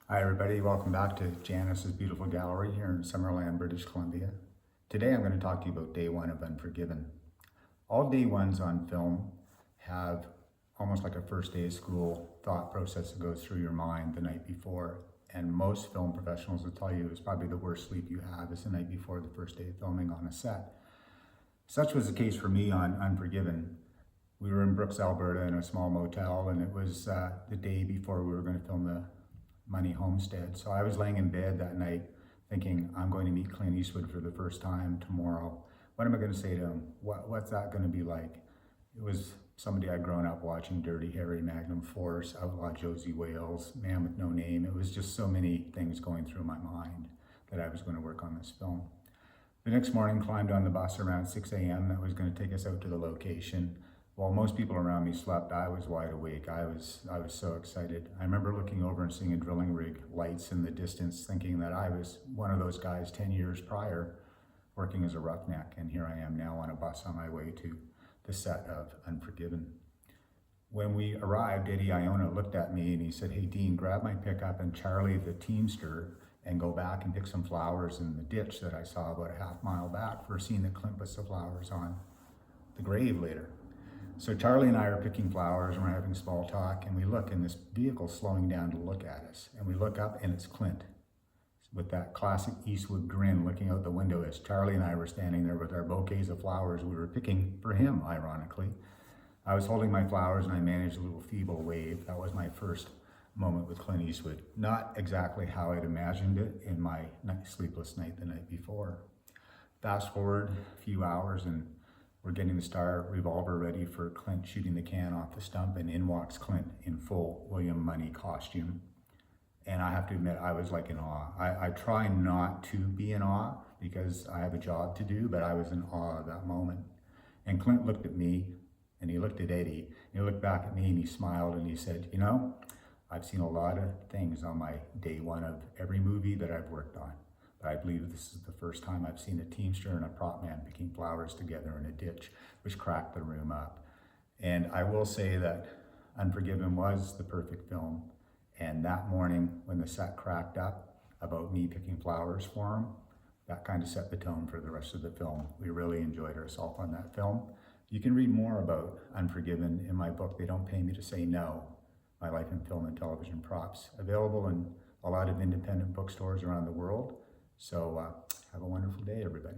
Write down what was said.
Hi everybody, welcome back to Janice's beautiful gallery here in Summerland, British Columbia. Today I'm going to talk to you about day one of Unforgiven. All day ones on film have almost like a first day of school thought process that goes through your mind the night before. And most film professionals will tell you it's probably the worst sleep you have is the night before the first day of filming on a set. Such was the case for me on Unforgiven. We were in Brooks, Alberta in a small motel, and it was the day before we were going to film the Money Homestead. So I was laying in bed that night thinking, I'm going to meet Clint Eastwood for the first time tomorrow. What am I going to say to him? What's that going to be like? It was somebody I'd grown up watching, Dirty Harry, Magnum Force, Outlaw Josie Wales, Man with No Name. It was just so many things going through my mind that I was going to work on this film. The next morning, climbed on the bus around 6 a.m. that was going to take us out to the location. While most people around me slept, I was wide awake. I was so excited. I remember looking over and seeing a drilling rig lights in the distance, thinking that I was one of those guys 10 years prior working as a roughneck, and here I am now on a bus on my way to the set of Unforgiven. When we arrived, Eddie Iona looked at me and he said, "Hey Dean, grab my pickup and Charlie the Teamster and go back and pick some flowers in the ditch that I saw about a half mile back for a scene that Clint puts the flowers on the grave later." So Charlie and I are picking flowers and we're having small talk, and we look and this vehicle slowing down to look at us, and we look up and it's Clint with that classic Eastwood grin looking out the window as Charlie and I were standing there with our bouquets of flowers we were picking for him, ironically. I was holding my flowers and I managed a little feeble wave. That was my first moment with Clint Eastwood. Not exactly how I'd imagined it in my sleepless night the night before. Fast forward a few hours and we're getting the Star revolver ready for Clint shooting the can off the stump, and in walks Clint in full William Money costume. And I have to admit, I was like in awe. I try not to be in awe because I have a job to do, but I was in awe of that moment. And Clint looked at me and he looked at Eddie, and he looked back at me and he smiled and he said, "You know, I've seen a lot of things on my day one of every movie that I've worked on. But I believe this is the first time I've seen a Teamster and a prop man picking flowers together in a ditch," which cracked the room up. And I will say that Unforgiven was the perfect film. And that morning when the set cracked up about me picking flowers for him, that kind of set the tone for the rest of the film. We really enjoyed ourselves on that film. You can read more about Unforgiven in my book, They Don't Pay Me to Say No, My Life in Film and Television Props, available in a lot of independent bookstores around the world. So have a wonderful day, everybody.